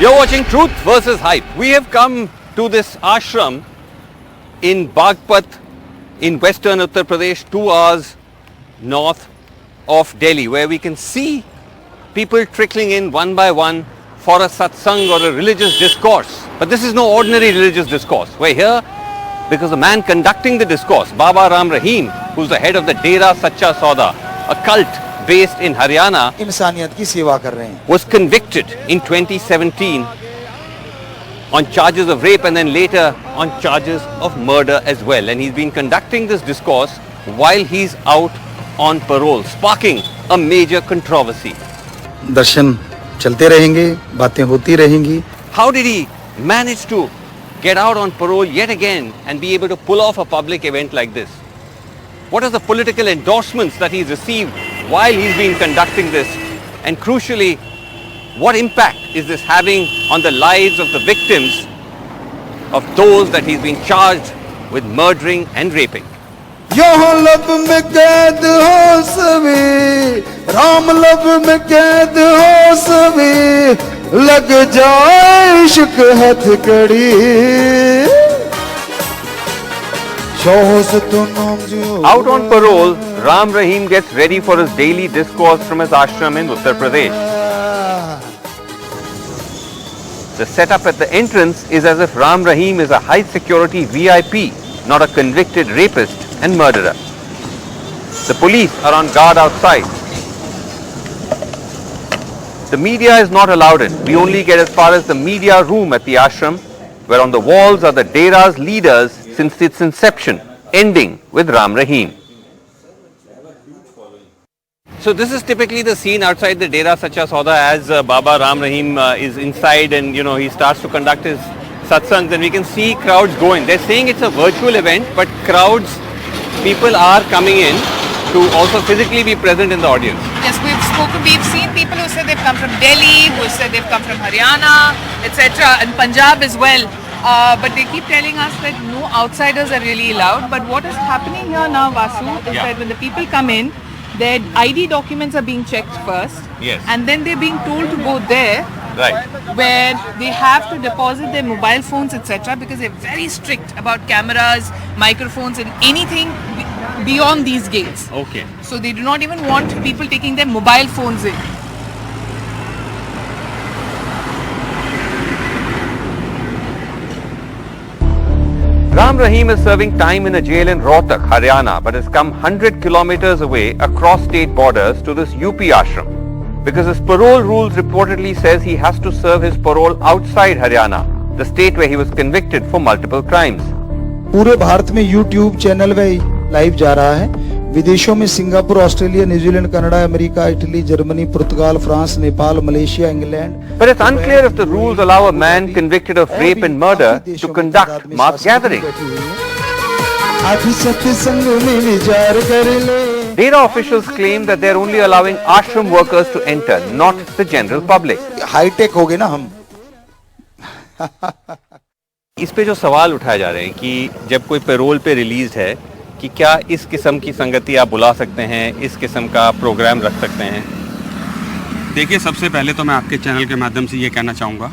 You're watching Truth versus Hype. We have come to this ashram in Bagpat in western Uttar Pradesh, 2 hours north of Delhi, where we can see people trickling in one by one for a satsang or a religious discourse. But this is no ordinary religious discourse. We're here because the man conducting the discourse, Baba Ram Rahim, who's the head of the Dera Sacha Sauda, a cult based in Haryana, इंसानियत की सेवा कर रहे हैं, was convicted in 2017 on charges of rape and then later on charges of murder as well. And he's been conducting this discourse while he's out on parole, sparking a major controversy. दर्शन चलते रहेंगे, बातें होती रहेंगी. How did he manage to get out on parole yet again and be able to pull off a public event like this? What are the political endorsements that he's received while he's been conducting this? And crucially, what impact is this having on the lives of the victims of those that he's been charged with murdering and raping? यहाँ लब में कैद हो सभी, राम लब में कैद हो सभी, लग जाए इश्क हथकड़ी. Out on parole, Ram Rahim gets ready for his daily discourse from his ashram in Uttar Pradesh. The setup at the entrance is as if Ram Rahim is a high security VIP, not a convicted rapist and murderer. The police are on guard outside. The media is not allowed in. We only get as far as the media room at the ashram, where on the walls are the Dera's leaders since its inception, ending with Ram Rahim. So this is typically the scene outside the Dera Sacha Sauda as Baba Ram Rahim is inside and he starts to conduct his satsangs, and we can see crowds going. They're saying it's a virtual event, but crowds, people are coming in to also physically be present in the audience. Yes, we've seen people who say they've come from Delhi, who say they've come from Haryana, etc. and Punjab as well. But they keep telling us that no outsiders are really allowed. But what is happening here now, Vasu, is that when the people come in, their ID documents are being checked first. Yes. And then they're being told to go there. Right. Where they have to deposit their mobile phones, etc. because they're very strict about cameras, microphones and anything beyond these gates. Okay. So they do not even want people taking their mobile phones in. Ram Rahim is serving time in a jail in Rohtak, Haryana, but has come 100 kilometers away across state borders to this UP ashram. Because his parole rules reportedly says he has to serve his parole outside Haryana, the state where he was convicted for multiple crimes. पूरे भारत में YouTube channel में live जा रहा है. विदेशों में Singapore, Australia, New Zealand, Canada, America, Italy, Germany, Portugal, France, Nepal, Malaysia, England. But it's unclear if the rules allow a man convicted of rape and murder to conduct mass gatherings. Dera officials claim that they're only allowing ashram workers to enter, not the general public. High tech हो गए ना हम. इस पे जो सवाल उठाए जा रहे हैं कि जब कोई पैरोल पे रिलीज है कि क्या इस किस्म की संगति आप बुला सकते हैं, इस किस्म का प्रोग्राम रख सकते हैं? देखिए, सबसे पहले तो मैं आपके चैनल के माध्यम से ये कहना चाहूँगा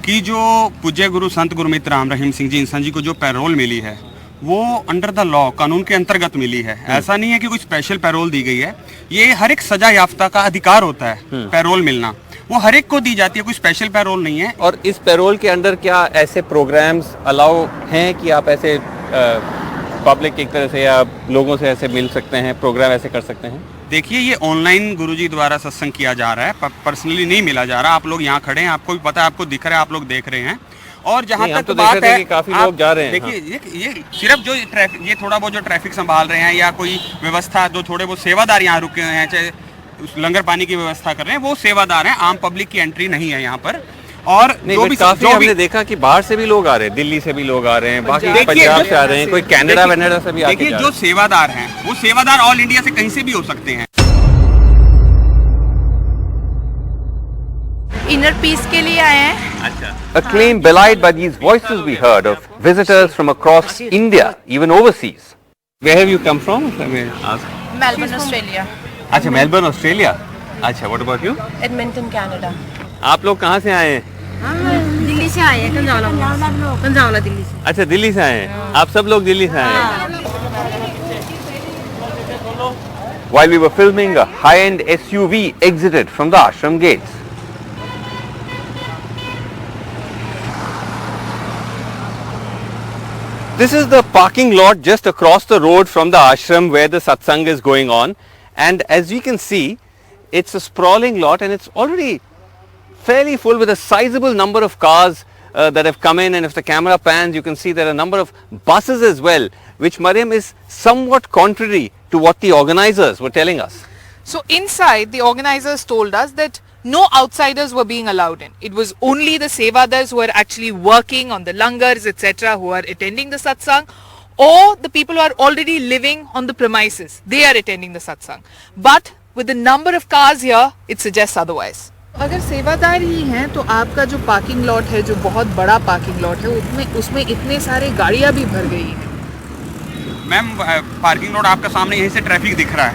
कि जो पूज्य गुरु संत गुरमीत राम रहीम सिंह जी इंसान जी को जो पैरोल मिली है वो अंडर द लॉ, कानून के अंतर्गत मिली है. ऐसा नहीं है कि कोई स्पेशल पैरोल दी गई है. ये हर एक सजा याफ्ता का अधिकार होता है पैरोल मिलना. वो हर एक को दी जाती है, कोई स्पेशल पैरोल नहीं है. और इस पैरोल के अंदर क्या ऐसे प्रोग्राम्स अलाउ हैं कि आप ऐसे पब्लिक एक तरह से या लोगों से ऐसे मिल सकते हैं, प्रोग्राम ऐसे कर सकते हैं? देखिए, ये ऑनलाइन गुरुजी द्वारा सत्संग किया जा रहा है, पर्सनली नहीं मिला जा रहा. आप लोग यहाँ खड़े हैं, आपको भी पता है, आपको दिख रहा है, आप लोग देख रहे हैं. और जहाँ तक तो बात है, काफी लोग जा रहे हैं. देखिए, ये सिर्फ जो ट्रैफिक, ये थोड़ा बहुत जो ट्रैफिक संभाल रहे हैं या कोई व्यवस्था, जो थोड़े बहुत सेवादार यहाँ रुके हुए हैं, चाहे लंगर पानी की व्यवस्था कर रहे हैं, वो सेवादार हैं. आम पब्लिक की एंट्री नहीं है यहाँ पर. और जो भी हमने देखा कि बाहर से भी लोग आ रहे हैं, दिल्ली से भी लोग आ रहे हैं, बाकी पंजाब से आ रहे हैं, कोई कनाडा वनाडा से भी आके जा रहे हैं. देखिए, जो सेवादार हैं वो सेवादार ऑल इंडिया से कहीं से भी हो सकते हैं. इनर पीस के लिए आए हैं. अच्छा. A claim belied by these voices we heard of visitors from across India, even overseas. Where have you come from? Melbourne, Australia. अच्छा, मेलबर्न, ऑस्ट्रेलिया. अच्छा, what about you? Edmonton, Canada. आप लोग कहाँ से आए हैं? हम दिल्ली से आए हैं, कंजावला दिल्ली से। अच्छा, दिल्ली से आए हैं आप सब लोग, दिल्ली से आए हैं। While we were filming, a high-end SUV exited from the ashram gates. This is the parking lot just across the road from the ashram where the satsang is going on, and as you can see, it's a sprawling lot and it's already fairly full with a sizable number of cars that have come in, and if the camera pans you can see there are a number of buses as well, which Mariam is somewhat contrary to what the organizers were telling us. So inside, the organizers told us that no outsiders were being allowed in. It was only the sevadars who were actually working on the langars, etc., who are attending the satsang, or the people who are already living on the premises. They are attending the satsang. But with the number of cars here, it suggests otherwise. अगर सेवादार ही हैं तो आपका जो parking lot है, जो बहुत बड़ा पार्किंग लॉट है, उसमें इतने सारे गाड़ियां भी भर गई हैं। मैम, पार्किंग लॉट आपका सामने यहीं से ट्रैफिक दिख रहा है।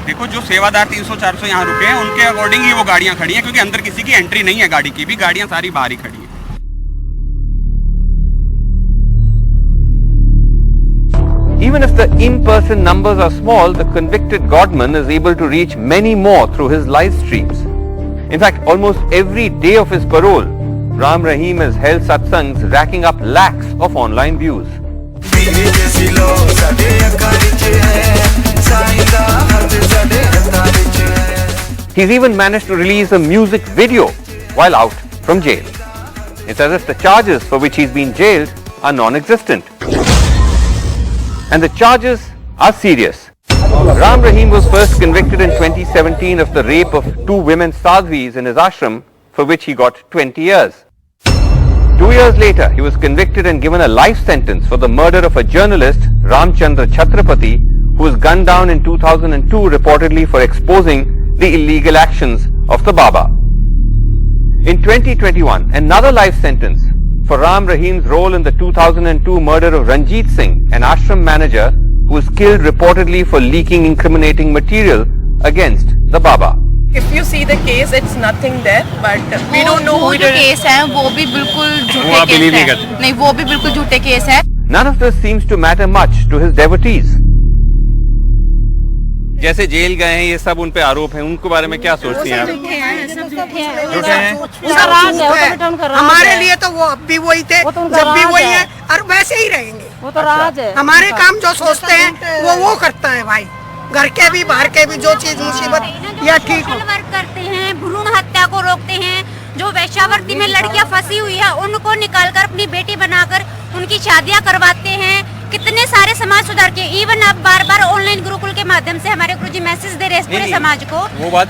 देखो, जो सेवादार 300-400 यहाँ रुके हैं उनके अकॉर्डिंग ही वो गाड़ियाँ खड़ी हैं, क्योंकि अंदर किसी की एंट्री नहीं है गाड़ी की भी, गाड़ियाँ सारी बाहर ही खड़ी हैं। Even if the in-person numbers are small, the convicted Godman is able to reach many more through his live streams. In fact, almost every day of his parole, Ram Rahim has held satsangs racking up lakhs of online views. He's even managed to release a music video while out from jail. It's as if the charges for which he's been jailed are non-existent. And the charges are serious. Ram Rahim was first convicted in 2017 of the rape of 2 women sadhvis in his ashram, for which he got 20 years. 2 years later, he was convicted and given a life sentence for the murder of a journalist, Ramchandra Chhatrapati, who was gunned down in 2002 reportedly for exposing the illegal actions of the Baba. In 2021, another life sentence for Ram Rahim's role in the 2002 murder of Ranjit Singh, an ashram manager who was killed reportedly for leaking incriminating material against the Baba. If you see the case, it's nothing there, but we don't know who it is. Case है वो भी बिल्कुल झूठे case है। नहीं, वो भी बिल्कुल झूठे केस है। None of this seems to matter much to his devotees. जैसे जेल गए हैं, ये सब उन पे आरोप हैं, उनके बारे में क्या सोचती हैं आप? झूठे हैं। हमारे लिए तो वो अब भी वही थे, जब भी वही है और वैसे ही रहेंगे। वो तो राज है। हमारे काम जो सोचते हैं वो करता है भाई, घर के भी बाहर के भी, जो चीज मुसीबत या ठीक हो। वर्क करते हैं, भ्रूण हत्या को रोकते हैं, जो वैश्यावृत्ति में लड़कियां फंसी हुई है उनको निकालकर अपनी बेटी बनाकर उनकी शादियां करवाते हैं। कितने सारे समाज सुधार के, इवन अब बार बार ऑनलाइन गुरुकुल के माध्यम से हमारे गुरुजी मैसेज दे रहे हैं पूरे समाज को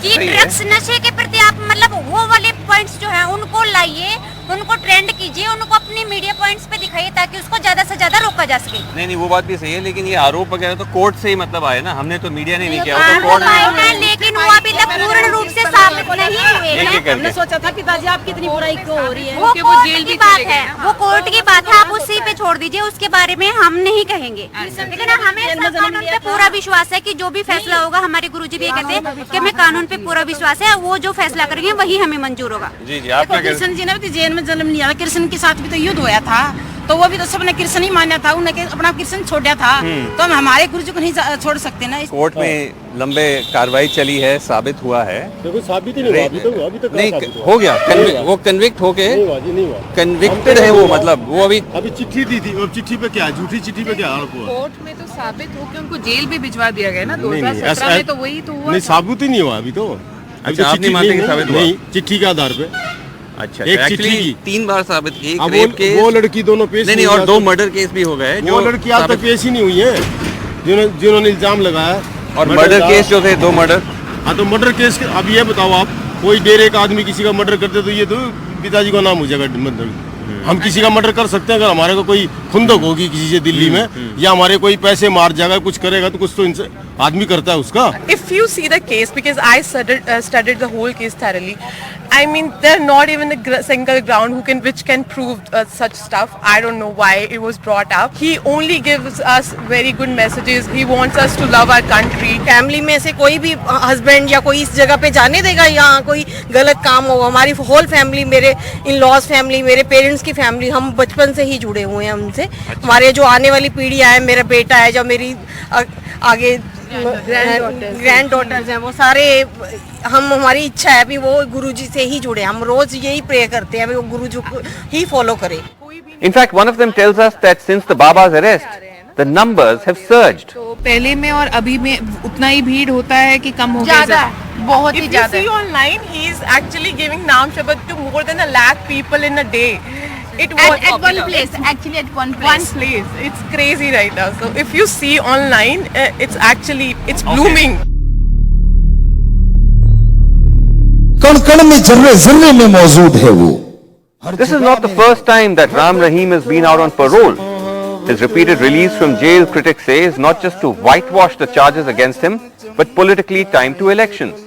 कि ड्रग्स नशे के प्रति आप मतलब वो वाले पॉइंट्स जो है उनको लाइए, उनको ट्रेंड कीजिए, उनको अपनी मीडिया पॉइंट्स पे दिखाइए ताकि उसको ज्यादा से ज्यादा रोका जा सके। नहीं, वो बात भी सही है, लेकिन ये आरोप वगैरह तो कोर्ट से ही मतलब आए ना, हमने तो मीडिया ने नहीं किया, तो कोर्ट है, लेकिन वो अभी तक पूर्ण रूप से साबित नहीं हुए हैं। हमने सोचा था पिताजी आपकी इतनी बुराई क्यों हो रही है, वो कोर्ट की बात है, वो कोर्ट की बात है, आप उसी पे छोड़ दीजिए, उसके बारे में हम नहीं कहेंगे। लेकिन हमें कानून पे पूरा विश्वास है कि जो भी फैसला होगा, हमारे गुरुजी भी ये कहते हैं कि हमें कानून पे पूरा विश्वास है, वो जो फैसला करेंगे वही हमें मंजूर होगा। जी जी, आप कृष्ण जी ने भी जेल में जन्म लिया, कृष्ण के साथ भी तो युद्ध हुआ था, तो वो भी तो सबने कृष्ण ही माना था, उन्हें अपना कृष्ण छोड़ा था, तो हम हमारे गुरुजी को नहीं छोड़ सकते ना। कोर्ट में लंबे कार्रवाई चली है, साबित हुआ है, देखो साबित ही नहीं हुआ, अभी तक नहीं हो गया, वो कन्विक्ट होके कन्विक्टेड है, वो मतलब वो अभी चिट्ठी दी थी, अब चिट्ठी पे क्या, झूठी चिट्ठी पे क्या आरोप हुआ? कोर्ट में तो साबित हो कि उनको जेल भी भिजवा दिया गया ना 2017 में, तो वही तो हुआ। नहीं, साबित ही नहीं हुआ अभी तो। अच्छा, आप नहीं मानते कि साबित हुआ? नहीं, चिट्ठी के आधार पे। अच्छा, एक एक्चुअली चिट्ठी 3 बार साबित, एक रेप केस, वो लड़की दोनों पेश नहीं और 2 मर्डर केस भी हो गए, वो लड़की आज तक पेश ही नहीं हुई है जिन्होंने इल्जाम लगाया। और मर्डर केस जो थे 2 मर्डर। हाँ, तो मर्डर केस, अब ये बताओ आप, कोई डेरे का आदमी किसी का मर्डर करते तो ये तो पिताजी का नाम हो जाएगा। मतलब हम किसी का मर्डर कर सकते हैं, अगर हमारे को कोई खुंदक होगी किसी से दिल्ली में, या हमारे कोई पैसे मार जाएगा, कुछ करेगा, तो कुछ तो इनसे आदमी करता है उसका। If you see the case, because I studied the whole case thoroughly, I mean there are not even a single ground which can prove such stuff. I don't know why it was brought up. He only gives us very good messages. He wants us to love our country. Family में से कोई भी husband या कोई इस जगह पे जाने देगा यहाँ कोई गलत काम हो? हमारी होल फैमिली, मेरे इन लॉज फैमिली, मेरे पेरेंट्स की फैमिली, हम बचपन से ही जुड़े हुए हैं उनसे। हमारे जो आने वाली पीढ़ी है, मेरा बेटा है, जो मेरी आगे ग्रैंड डॉटर्स हैं, वो सारे हमारी इच्छा है भी वो गुरुजी से ही जुड़े। हम रोज यही प्रे करते हैं भी वो गुरुजी को ही फॉलो करें। In fact, one of them tells us that since the Baba's arrest, the numbers have surged. तो पहले में और अभी में उतना ही भीड़ होता है कि कम हो गया? ज्यादा, बहुत ही If you ज्यादा। see online, he is actually giving Naam Shabad to more than 1 lakh people in a day. It was At one popular. place, actually at one One place. place. It's crazy right now. So if you see online, it's blooming. कण कण में जर्रे जर्रे में मौजूद है वो। This is not the first time that Ram Rahim has been out on parole. His repeated release from jail, critics say, is not just to whitewash the charges against him, but politically timed to elections.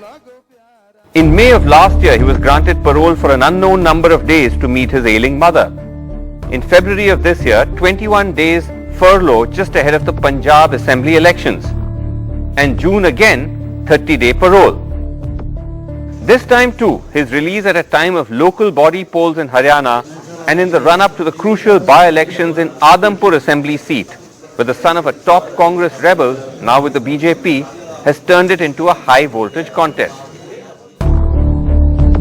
In May of last year, he was granted parole for an unknown number of days to meet his ailing mother. In February of this year, 21 days furlough just ahead of the Punjab Assembly elections. And June again, 30-day parole. This time too, his release at a time of local body polls in Haryana and in the run-up to the crucial by-elections in Adampur Assembly seat, where the son of a top Congress rebel, now with the BJP, has turned it into a high-voltage contest.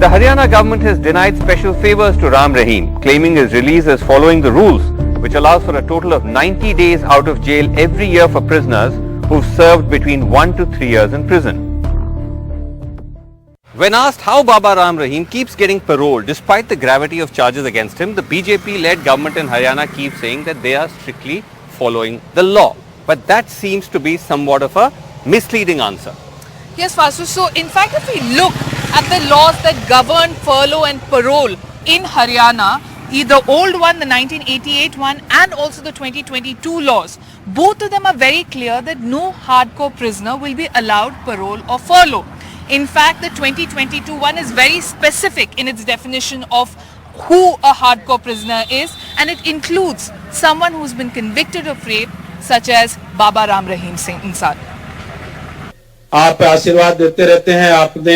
The Haryana government has denied special favours to Ram Rahim, claiming his release as following the rules, which allows for a total of 90 days out of jail every year for prisoners who've served between 1 to 3 years in prison. When asked how Baba Ram Rahim keeps getting parole despite the gravity of charges against him, the BJP-led government in Haryana keeps saying that they are strictly following the law. But that seems to be somewhat of a misleading answer. Yes, Vasu. So, in fact, if we look at the laws that govern furlough and parole in Haryana, the old one, the 1988 one, and also the 2022 laws, both of them are very clear that no hardcore prisoner will be allowed parole or furlough. In fact, the 2022 one is very specific in its definition of who a hardcore prisoner is, and it includes someone who's been convicted of rape, such as Baba Ram Rahim Singh Insar. आप आशीर्वाद देते रहते हैं, आपने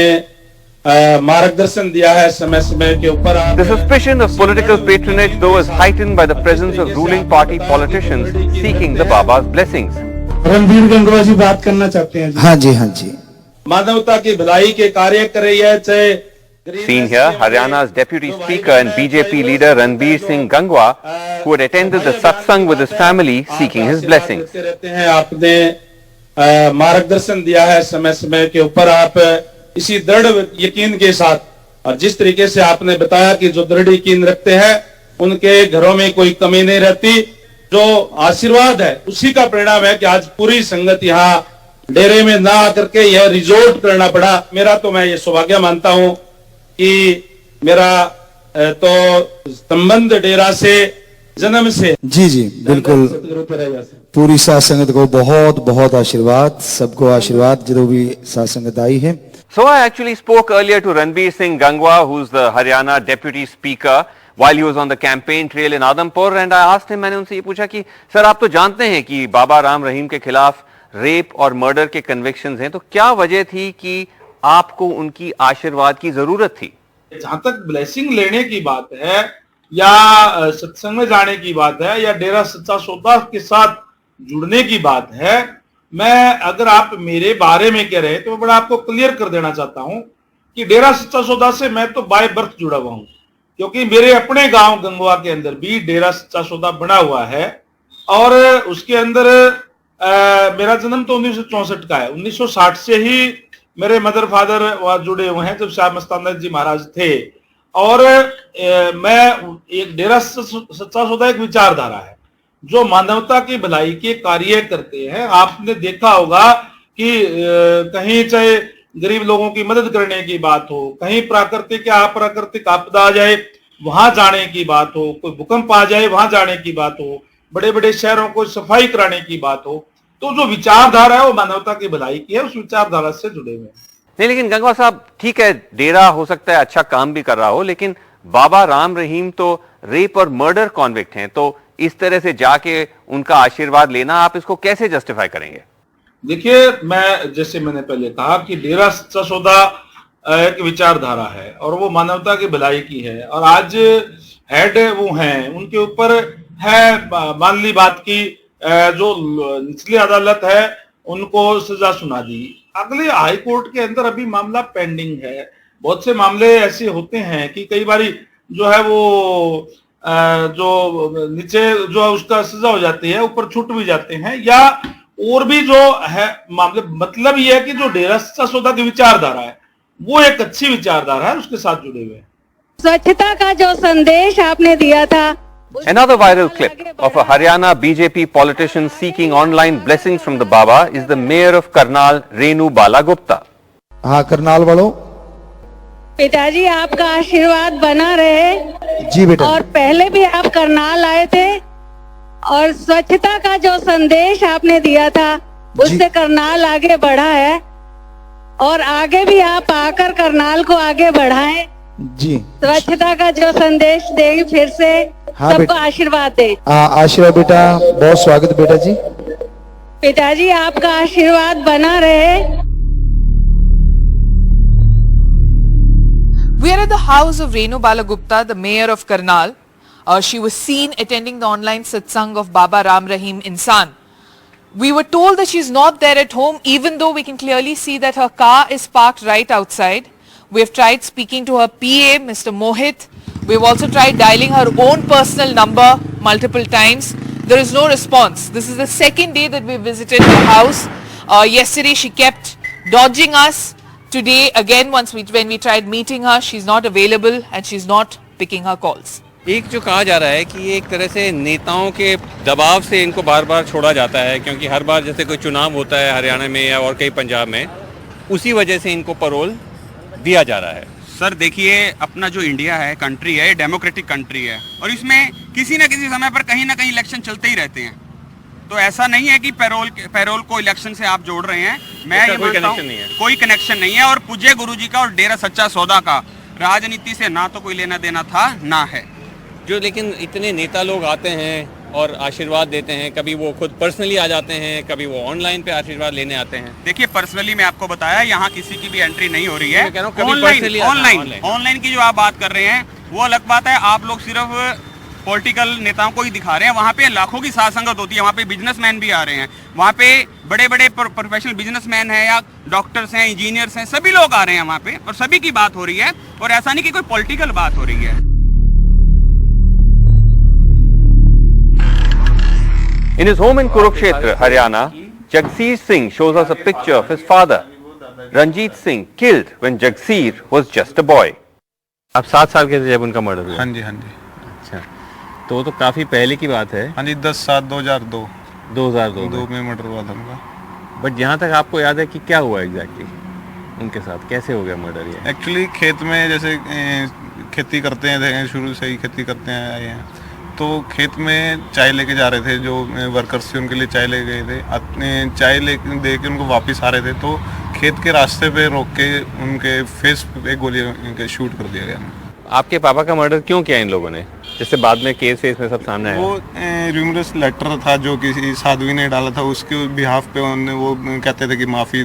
मार्गदर्शन दिया है समय समय के ऊपर। The suspicion of political patronage, though, is heightened by the presence of ruling party politicians seeking the Baba's blessings. Ranbir Gangwa जी बात करना चाहते हैं। हाँ जी, हाँ जी। मानवता की भलाई के कार्य कर रही है, चाहे Seen here, Haryana's Deputy Speaker and BJP leader Ranbir Singh Gangwa, who had attended the satsang with his family, seeking his blessings. रहते हैं, आपने मार्गदर्शन दिया है समय समय के ऊपर। आप इसी दृढ़ यकीन के साथ और जिस तरीके से आपने बताया कि जो दृढ़ यकीन रखते हैं उनके घरों में कोई कमी नहीं रहती, जो आशीर्वाद है उसी का परिणाम है कि आज पूरी संगत यहाँ डेरे में ना आकर के यह रिजोर्ट करना पड़ा। मेरा तो मैं ये सौभाग्य मानता हूं कि मेरा तो संबंध डेरा से जन्म से। जी जी, बिल्कुल। पूरी साथ संगत को बहुत बहुत आशीर्वाद, सबको आशीर्वाद जो भी साथ संगत आई है। So I actually spoke earlier to Ranbir Singh Gangwa, who's the Haryana Deputy Speaker, while he was on the campaign trail in Adampur, and I asked him, मैंने उनसे ये पूछा कि सर आप तो जानते हैं कि बाबा राम रहीम के खिलाफ रेप और मर्डर के कन्विक्शंस हैं, तो क्या वजह थी कि आपको उनकी आशीर्वाद की जरूरत थी? जहां तक ब्लेसिंग लेने की बात है या सत्संग में जाने की बात है या डेरा सच्चा सौदा के साथ जुड़ने की बात है, मैं अगर आप मेरे बारे में कह रहे हैं तो मैं बड़ा आपको क्लियर कर देना चाहता हूं कि डेरा सच्चा सौदा से मैं तो बाय बर्थ जुड़ा हुआ हूं, क्योंकि मेरे अपने गांव गंगवा के अंदर भी डेरा सच्चा सौदा बना हुआ है और उसके अंदर मेरा जन्म तो 1964 का है। 1960 से ही मेरे मदर फादर वहां जुड़े हुए हैं जब शाह मस्तानंद जी महाराज थे। और मैं एक डेरा सच्चा सौदा एक विचारधारा है जो मानवता की भलाई के कार्य करते हैं। आपने देखा होगा कि कहीं चाहे गरीब लोगों की मदद करने की बात हो, कहीं प्राकृतिक या अप्राकृतिक आपदा आ जाए वहां जाने की बात हो, कोई भूकंप आ जाए वहां जाने की बात हो, बड़े बड़े शहरों को सफाई कराने की बात हो, तो जो विचारधारा है वो मानवता की भलाई की है, उस विचारधारा से जुड़े हुए हैं। नहीं, लेकिन गंगवार साहब ठीक है, डेरा हो सकता है अच्छा काम भी कर रहा हो, लेकिन बाबा राम रहीम तो रेप और मर्डर कॉन्विक्ट हैं, तो इस तरह से जाके उनका आशीर्वाद लेना आप इसको कैसे जस्टिफाई करेंगे? देखिए, मैं जैसे मैंने पहले कहा कि डेरा सच्चा सौदा एक विचारधारा है और वो मानवता की भलाई की है, और आज हेड वो हैं, उनके ऊपर है मान ली बात की जो निचली अदालत है उनको सजा सुना दी, अगले हाई कोर्ट के अंदर अभी मामला पेंडिंग है। बहुत से मामले ऐसे होते हैं कि कई बारी जो है वो जो नीचे जो उसका सजा हो जाती है, ऊपर छूट भी जाते हैं, या और भी जो है मामले। मतलब ये है कि जो डेरा सच्चा सौदा की विचारधारा है वो एक अच्छी विचारधारा है, उसके साथ जुड़े हुए हैं। स्वच्छता का जो संदेश आपने दिया था। Another viral clip of a Haryana BJP politician seeking online blessings from the Baba is the mayor of Karnal, Renu Bala Gupta. हाँ, करनाल वालों, पिताजी आपका आशीर्वाद बना रहे। जी बेटा। और पहले भी आप करनाल आए थे और स्वच्छता का जो संदेश आपने दिया था उससे करनाल आगे बढ़ा है, और आगे भी आप आकर करनाल को आगे बढ़ाएं। जी, स्वच्छता का जो संदेश देंगे फिर से। हाँ, सबको आशीर्वाद दे। आशीर्वाद बेटा, बहुत स्वागत बेटा जी। पिताजी आपका आशीर्वाद बना रहे। We are at the house of Renu Bala Gupta, the mayor of Karnal. She was seen attending the online satsang of Baba Ram Rahim Insan. We were told that she's not there at home, even though we can clearly see that her car is parked right outside. We have tried speaking to her PA, Mr. Mohit. We've also tried dialing her own personal number multiple times. There is no response. This is the second day that we visited her house. Yesterday she kept dodging us. Today again, when we tried meeting her, she's not available and she's not picking her calls. एक जो कहा जा रहा है कि ये एक तरह से नेताओं के दबाव से इनको बार बार छोड़ा जाता है, क्योंकि हर बार जैसे कोई चुनाव होता है हरियाणा में या और कई पंजाब में, उसी वजह से इनको पैरोल दिया जा रहा है। सर देखिए, अपना जो इंडिया है, कंट्री है, डेमोक्रेटिक कंट्री है, और इसमें किसी न किसी समय पर कहीं ना कहीं इलेक्शन चलते ही रहते हैं। तो ऐसा नहीं है कि पैरोल को इलेक्शन से आप जोड़ रहे हैं। मैं ये मानता हूं कोई कनेक्शन नहीं है, और पूज्य गुरुजी का और डेरा सच्चा सौदा का राजनीति से ना तो कोई लेना देना था ना है। जो लेकिन इतने नेता लोग आते हैं और आशीर्वाद देते हैं, कभी वो खुद पर्सनली आ जाते हैं, कभी वो ऑनलाइन पे आशीर्वाद लेने आते हैं। देखिए, पर्सनली मैं आपको बताया, यहाँ किसी की भी एंट्री नहीं हो रही है। ऑनलाइन की जो आप बात कर रहे हैं वो अलग बात है। आप लोग सिर्फ पॉलिटिकल नेताओं को ही दिखा रहे हैं। वहाँ पे लाखों की साथ संगत होती है, वहाँ पे बिजनेसमैन भी आ रहे हैं, वहाँ पे बड़े बड़े प्रोफेशनल बिजनेसमैन हैं या डॉक्टर्स हैं, इंजीनियर्स हैं, सभी लोग आ रहे हैं वहाँ पे, और सभी की बात हो रही है, और ऐसा नहीं कि कोई पॉलिटिकल बात हो रही है। In his home in Kurukshetra, Haryana, Jagseer Singh shows us a picture of his father, Ranjit Singh, killed when Jagseer was just a boy. आप 7 साल के थे जब उनका मर्डर हुआ? हाँ जी, हाँ जी। अच्छा, तो काफी पहले की बात है। हाँ जी, 10/7/2002 2002 में मर्डर हुआ था उनका। बट जहाँ तक आपको याद है कि क्या हुआ एग्जैक्टली उनके साथ, कैसे हो गया मर्डर? ये एक्चुअली खेत में जैसे खेती करते हैं, शुरू से ही खेती करते आए हैं, तो खेत में चाय लेके जा रहे थे, जो वर्कर्स थे उनके लिए चाय ले गए थे। चाय दे के उनको वापस आ रहे थे, तो खेत के रास्ते पे रोक के उनके फेस पे गोली शूट कर दिया गया। आपके पापा का मर्डर क्यों किया इन लोगों ने, जिससे बाद में केस फेस में सब सामने आया? वो र्यूमरस लेटर था जो किसी साध्वी ने डाला था, उसके बिहाफ पे उन्होंने वो कहते थे कि माफ़ी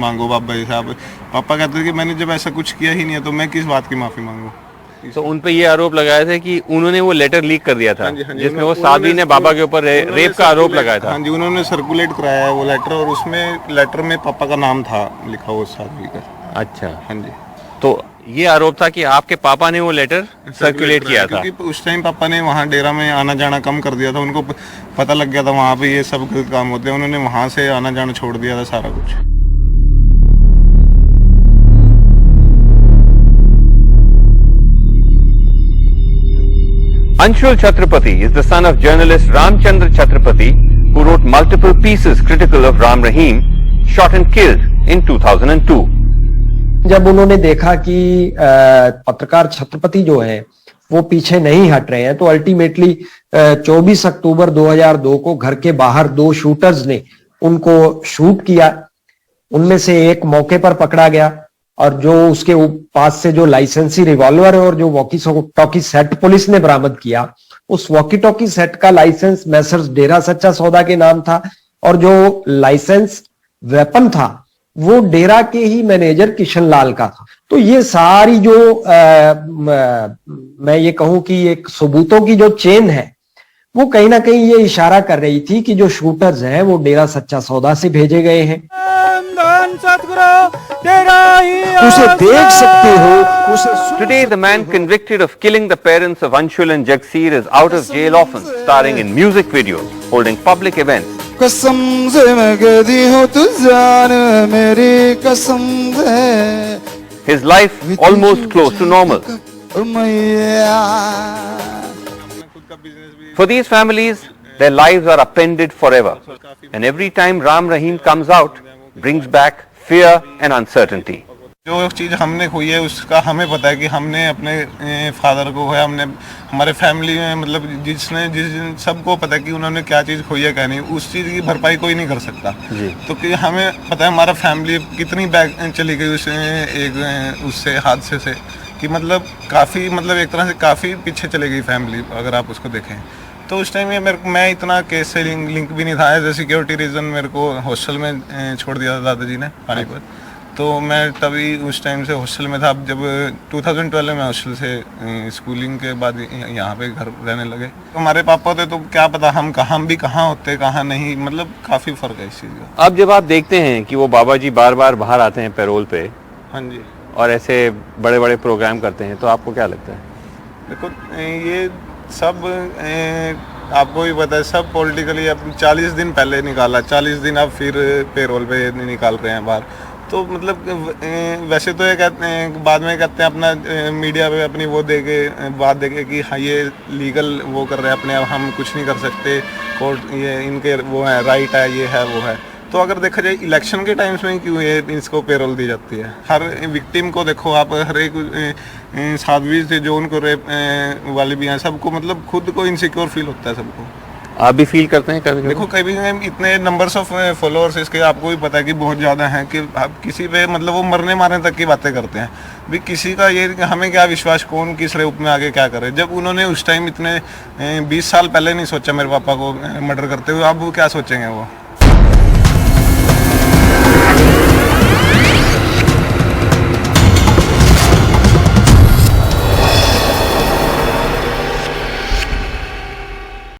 मांगो बाबा जी साहब। पापा कहते थे कि मैंने जब ऐसा कुछ किया ही नहीं है तो मैं किस बात की माफ़ी मांगूँ। तो उन पे ये आरोप लगाया था कि उन्होंने वो लेटर लीक कर दिया था। हाँ जी, जिसमें वो साध्वी ने बाबा के ऊपर रेप का आरोप लगाया था। हाँ जी, उन्होंने सर्कुलेट कराया है वो लेटर, और उसमें लेटर में पापा का नाम था लिखा हुआ साध्वी का। अच्छा, हाँ जी। तो ये आरोप था कि आपके पापा ने वो लेटर सर्कुलेट किया था, क्योंकि उस टाइम पापा ने वहाँ डेरा में आना जाना कम कर दिया था। उनको पता लग गया था वहाँ पे ये सब गलत काम होते हैं, उन्होंने वहाँ से आना जाना छोड़ दिया था सारा कुछ। Anshul Chhatrapati is the son of journalist Ramchandra Chhatrapati, who wrote multiple pieces critical of Ram Rahim, shot and killed in 2002. जब उन्होंने देखा कि पत्रकार छत्रपति जो है वो पीछे नहीं हट रहे हैं, तो अल्टीमेटली 24 अक्टूबर 2002 को घर के बाहर 2 शूटर्स ने उनको शूट किया। उनमें से एक मौके पर पकड़ा गया और जो उसके पास से जो लाइसेंसी रिवॉल्वर है और जो वॉकी टॉकी सेट पुलिस ने बरामद किया, उस वॉकी टॉकी सेट का लाइसेंस मैसर्स डेरा सच्चा सौदा के नाम था और जो लाइसेंस वेपन था वो डेरा के ही मैनेजर किशन लाल का था। तो ये सारी जो मैं ये कहूं कि एक सबूतों की जो चेन है वो कहीं ना कहीं ये इशारा कर रही थी कि जो शूटर्स हैं वो डेरा सच्चा सौदा से भेजे गए हैं। उसे देख सकते हो, उसे Today, the man convicted of killing the parents of Anshul and Jagseer is out of jail often, starring in music videos, holding public events. कसम से मैं कहती हूँ तू जान मेरी कसम है। His life almost close to normal. For these families, their lives are upended forever. And every time Ram Rahim comes out, brings back fear and uncertainty. जो चीज़ हमने खोई है उसका हमें पता है कि हमने अपने फादर को खोया, हमने हमारे फैमिली में मतलब जिस दिन सबको पता है कि उन्होंने क्या चीज़ खोई है क्या नहीं, उस चीज़ की भरपाई कोई नहीं कर सकता जी। तो कि हमें पता है हमारा फैमिली कितनी बैक चली गई उससे हादसे से कि मतलब काफ़ी मतलब एक तरह से काफ़ी पीछे चली गई फैमिली अगर आप उसको देखें। तो उस टाइम मैं इतना केस से लिंक भी नहीं था। एज ए सिक्योरिटी रीज़न मेरे को हॉस्टल में छोड़ दिया था दादाजी ने पानीपत, तो मैं तभी उस टाइम से हॉस्टल में था। अब जब 2012 में हॉस्टल से स्कूलिंग के बाद यहाँ पे घर रहने लगे। तो हमारे पापा थे तो क्या पता हम भी कहाँ होते कहाँ नहीं, मतलब काफ़ी फ़र्क है इस चीज़ का। अब जब आप देखते हैं कि वो बाबा जी बार बार बाहर आते हैं पैरोल पे, हाँ जी, और ऐसे बड़े बड़े प्रोग्राम करते हैं, तो आपको क्या लगता है? देखो ये सब आपको भी पता है सब पॉलिटिकली अब 40 दिन पहले निकाला, 40 दिन अब फिर पेरोल पे निकाल रहे हैं बाहर। तो मतलब वैसे तो ये कहते हैं बाद में कहते हैं अपना मीडिया पे अपनी वो देके बात देके कि हाँ ये लीगल वो कर रहे हैं अपने, अब हम कुछ नहीं कर सकते, कोर्ट ये इनके वो है राइट है ये है वो है। तो अगर देखा जाए इलेक्शन के टाइम्स में क्यों ये इसको पेरोल दी जाती है? हर विक्टिम को देखो आप, हर एक साध्वी से जो उनको रेप वाले भी हैं सबको मतलब खुद को इनसिक्योर फील होता है सबको। आप भी फील करते हैं कभी? देखो कभी इतने नंबर्स ऑफ फॉलोअर्स इसके आपको भी पता है कि बहुत ज़्यादा हैं कि आप किसी पे मतलब वो मरने मारने तक की बातें करते हैं भी। किसी का ये हमें क्या विश्वास कौन किस रूप में आगे क्या करे, जब उन्होंने उस टाइम इतने 20 साल पहले नहीं सोचा मेरे पापा को मर्डर करते हुए, अब वो क्या सोचेंगे वो।